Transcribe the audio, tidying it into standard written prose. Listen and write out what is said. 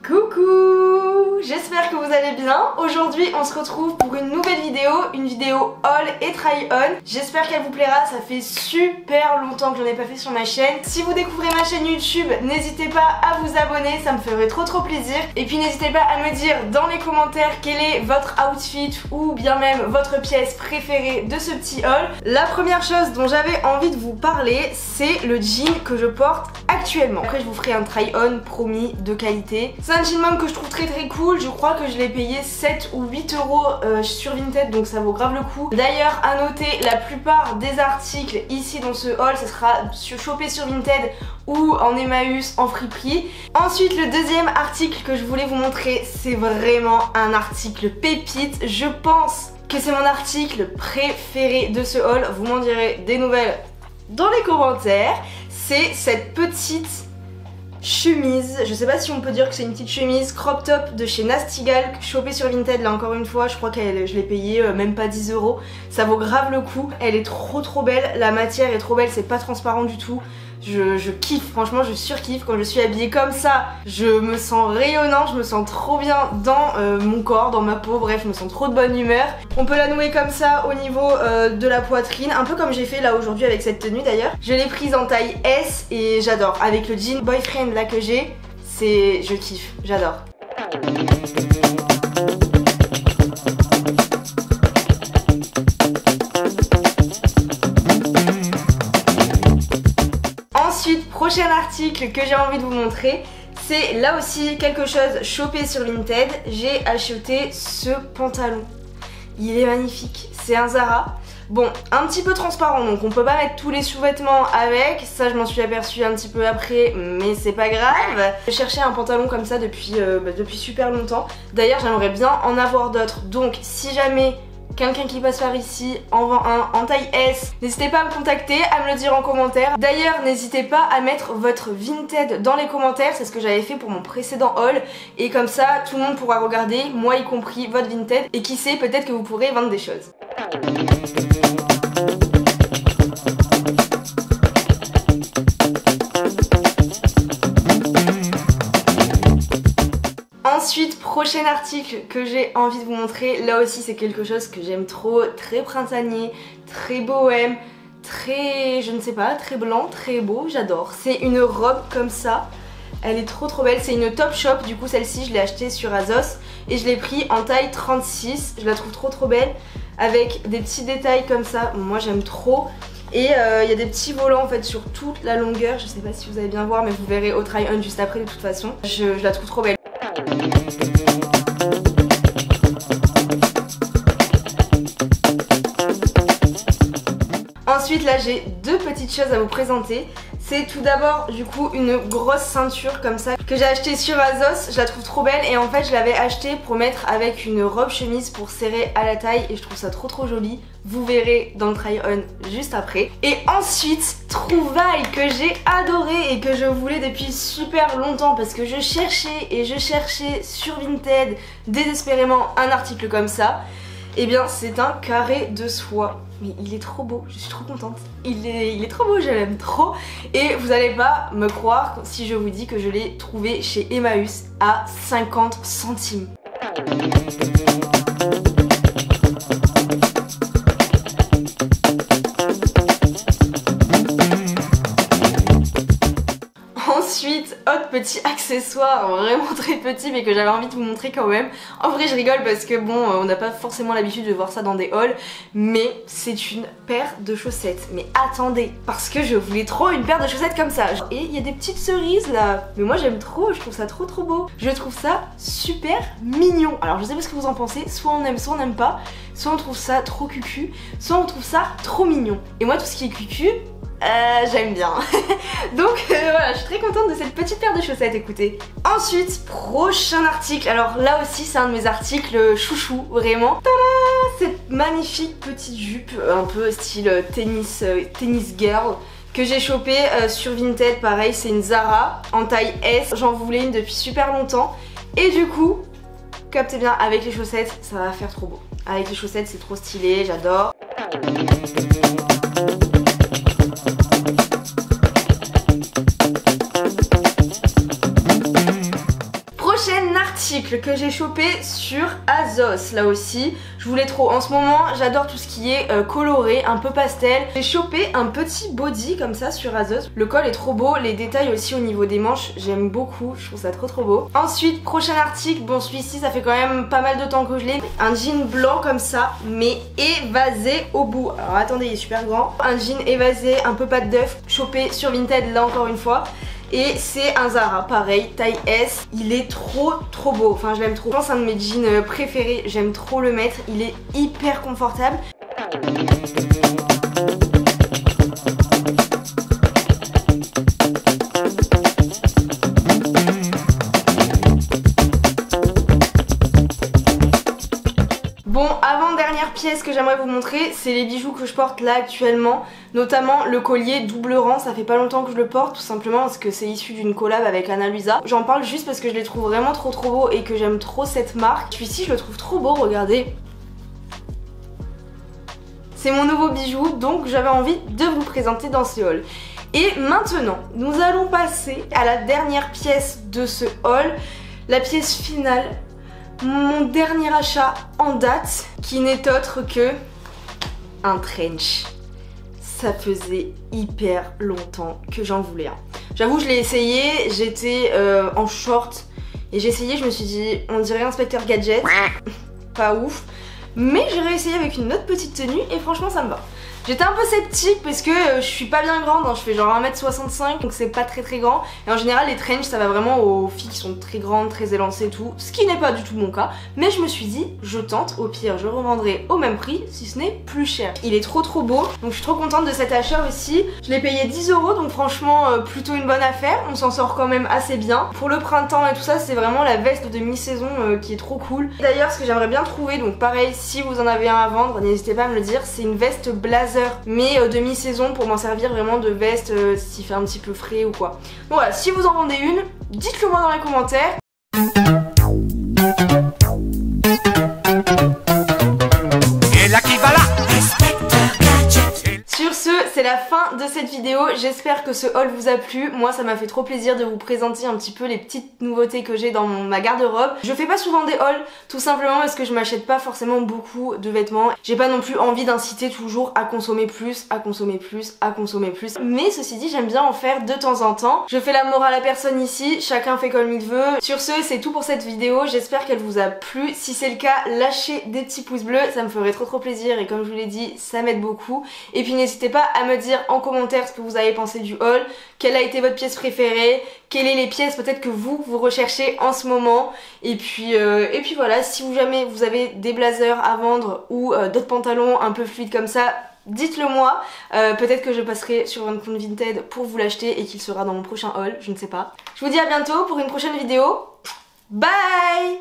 Coucou, j'espère que vous allez bien. Aujourd'hui on se retrouve pour une nouvelle vidéo, une vidéo haul et try on. J'espère qu'elle vous plaira, ça fait super longtemps que j'en ai pas fait sur ma chaîne. Si vous découvrez ma chaîne YouTube, n'hésitez pas à vous abonner, ça me ferait trop plaisir. Et puis n'hésitez pas à me dire dans les commentaires quel est votre outfit ou bien même votre pièce préférée de ce petit haul. La première chose dont j'avais envie de vous parler, c'est le jean que je porte actuellement. Après je vous ferai un try on promis de qualité. C'est un jean mom que je trouve très cool, je crois que je l'ai payé 7 ou 8 euros sur Vinted, donc ça vaut grave le coup. D'ailleurs à noter, la plupart des articles ici dans ce haul, ça sera chopé sur Vinted ou en Emmaüs en friperie. Ensuite le deuxième article que je voulais vous montrer, c'est vraiment un article pépite. Je pense que c'est mon article préféré de ce haul, vous m'en direz des nouvelles dans les commentaires. C'est cette petite chemise, je sais pas si on peut dire que c'est une petite chemise crop top de chez Nasty Gal, chopée sur Vinted là encore une fois, je crois que je l'ai payée même pas 10 euros, ça vaut grave le coup, elle est trop belle, la matière est trop belle, c'est pas transparent du tout. Je kiffe, franchement je surkiffe quand je suis habillée comme ça, je me sens rayonnante, je me sens trop bien dans mon corps, dans ma peau, bref je me sens trop de bonne humeur. On peut la nouer comme ça au niveau de la poitrine, un peu comme j'ai fait là aujourd'hui avec cette tenue d'ailleurs. Je l'ai prise en taille S et j'adore, avec le jean boyfriend là que j'ai, je kiffe, j'adore. Ensuite, prochain article que j'ai envie de vous montrer, c'est là aussi quelque chose chopé sur Vinted. J'ai acheté ce pantalon. Il est magnifique, c'est un Zara. Bon, un petit peu transparent, donc on peut pas mettre tous les sous-vêtements avec. Ça, je m'en suis aperçue un petit peu après, mais c'est pas grave. Je cherchais un pantalon comme ça depuis super longtemps. D'ailleurs, j'aimerais bien en avoir d'autres. Donc, si jamais quelqu'un qui passe par ici en vend un en taille S, n'hésitez pas à me contacter, à me le dire en commentaire. D'ailleurs n'hésitez pas à mettre votre Vinted dans les commentaires, c'est ce que j'avais fait pour mon précédent haul. Et comme ça tout le monde pourra regarder, moi y compris, votre Vinted. Et qui sait, peut-être que vous pourrez vendre des choses. Ensuite, prochain article que j'ai envie de vous montrer, là aussi c'est quelque chose que j'aime trop, très printanier, très bohème, très, je ne sais pas, très blanc, très beau, j'adore. C'est une robe comme ça, elle est trop belle, c'est une Topshop, du coup celle-ci je l'ai achetée sur Azos et je l'ai pris en taille 36, je la trouve trop belle, avec des petits détails comme ça, moi j'aime trop. Et il y a des petits volants en fait sur toute la longueur, je sais pas si vous allez bien voir mais vous verrez au try on juste après de toute façon. Je la trouve trop belle. Ensuite là j'ai deux petites choses à vous présenter. C'est tout d'abord du coup une grosse ceinture comme ça que j'ai achetée sur Azos. Je la trouve trop belle et en fait je l'avais achetée pour mettre avec une robe chemise pour serrer à la taille et je trouve ça trop joli. Vous verrez dans le try on juste après. Et ensuite, trouvaille que j'ai adoré et que je voulais depuis super longtemps parce que je cherchais sur Vinted désespérément un article comme ça. Et bien c'est un carré de soie. Mais il est trop beau, je suis trop contente. Il est trop beau, je l'aime trop. Et vous allez pas me croire si je vous dis que je l'ai trouvé chez Emmaüs à 50 centimes. Ensuite, autre petit accessoire vraiment très petit mais que j'avais envie de vous montrer quand même. En vrai je rigole parce que bon, on n'a pas forcément l'habitude de voir ça dans des hauls, mais c'est une paire de chaussettes. Mais attendez, parce que je voulais trop une paire de chaussettes comme ça. Et il y a des petites cerises là, mais moi j'aime trop, je trouve ça trop beau. Je trouve ça super mignon. Alors je sais pas ce que vous en pensez, soit on aime pas, soit on trouve ça trop cucu, soit on trouve ça trop mignon. Et moi tout ce qui est cucu, j'aime bien. Donc voilà, je suis très contente de cette petite paire de chaussettes, écoutez. Ensuite, prochain article. Alors là aussi c'est un de mes articles chouchou, vraiment. Tada! Cette magnifique petite jupe, un peu style tennis girl, que j'ai chopé sur Vinted, pareil c'est une Zara en taille S. J'en voulais une depuis super longtemps. Et du coup, captez bien, avec les chaussettes, ça va faire trop beau. Avec les chaussettes c'est trop stylé, j'adore. Prochain article que j'ai chopé sur Azos, là aussi, je voulais trop. En ce moment, j'adore tout ce qui est coloré, un peu pastel. J'ai chopé un petit body comme ça sur Azos. Le col est trop beau, les détails aussi au niveau des manches, j'aime beaucoup, je trouve ça trop beau. Ensuite, prochain article, bon celui-ci ça fait quand même pas mal de temps que je l'ai. Un jean blanc comme ça, mais évasé au bout. Alors attendez, il est super grand. Un jean évasé, un peu pâte d'œuf, chopé sur Vinted là encore une fois. Et c'est un Zara, pareil, taille S. Il est trop beau, enfin je l'aime trop. Je pense que c'est un de mes jeans préférés, j'aime trop le mettre. Il est hyper confortable. Bon, avant-dernière pièce que j'aimerais vous montrer, c'est les bijoux que je porte là actuellement. Notamment le collier double rang, ça fait pas longtemps que je le porte, tout simplement parce que c'est issu d'une collab avec Ana Luisa. J'en parle juste parce que je les trouve vraiment trop beaux et que j'aime trop cette marque. Celui-ci je le trouve trop beau, regardez. C'est mon nouveau bijou, donc j'avais envie de vous le présenter dans ce haul. Et maintenant, nous allons passer à la dernière pièce de ce haul, la pièce finale. Mon dernier achat en date, qui n'est autre que un trench. Ça faisait hyper longtemps que j'en voulais un. J'avoue, je l'ai essayé, j'étais en short et j'ai essayé, je me suis dit, on dirait Inspecteur Gadget, pas ouf. Mais j'ai réessayé avec une autre petite tenue et franchement ça me va. J'étais un peu sceptique parce que je suis pas bien grande, hein, je fais genre 1m65 donc c'est pas très grand. Et en général les trench ça va vraiment aux filles qui sont très grandes, très élancées et tout. Ce qui n'est pas du tout mon cas. Mais je me suis dit je tente, au pire je revendrai au même prix si ce n'est plus cher. Il est trop beau, donc je suis trop contente de cet achat aussi. Je l'ai payé 10 € donc franchement plutôt une bonne affaire. On s'en sort quand même assez bien. Pour le printemps et tout ça c'est vraiment la veste de mi-saison qui est trop cool. D'ailleurs ce que j'aimerais bien trouver, donc pareil si vous en avez un à vendre n'hésitez pas à me le dire, c'est une veste blazer mais de mi-saison pour m'en servir vraiment de veste s'il fait un petit peu frais ou quoi. Donc voilà, si vous en vendez une, dites-le moi dans les commentaires. Et là qui va là. Sur ce, c'est la fin de cette vidéo, j'espère que ce haul vous a plu. Moi ça m'a fait trop plaisir de vous présenter un petit peu les petites nouveautés que j'ai dans ma garde-robe. Je fais pas souvent des hauls, tout simplement parce que je m'achète pas forcément beaucoup de vêtements. J'ai pas non plus envie d'inciter toujours à consommer plus, à consommer plus, à consommer plus. Mais ceci dit, j'aime bien en faire de temps en temps. Je fais la morale à personne ici, chacun fait comme il veut. Sur ce, c'est tout pour cette vidéo, j'espère qu'elle vous a plu. Si c'est le cas, lâchez des petits pouces bleus, ça me ferait trop plaisir et comme je vous l'ai dit, ça m'aide beaucoup. Et puis n'hésitez pas à me dire en commentaire ce que vous avez pensé du haul, quelle a été votre pièce préférée, quelles sont les pièces peut-être que vous recherchez en ce moment. Et puis voilà, si jamais vous avez des blazers à vendre ou d'autres pantalons un peu fluides comme ça, dites-le moi, peut-être que je passerai sur un compte Vinted pour vous l'acheter et qu'il sera dans mon prochain haul, je ne sais pas. Je vous dis à bientôt pour une prochaine vidéo, bye.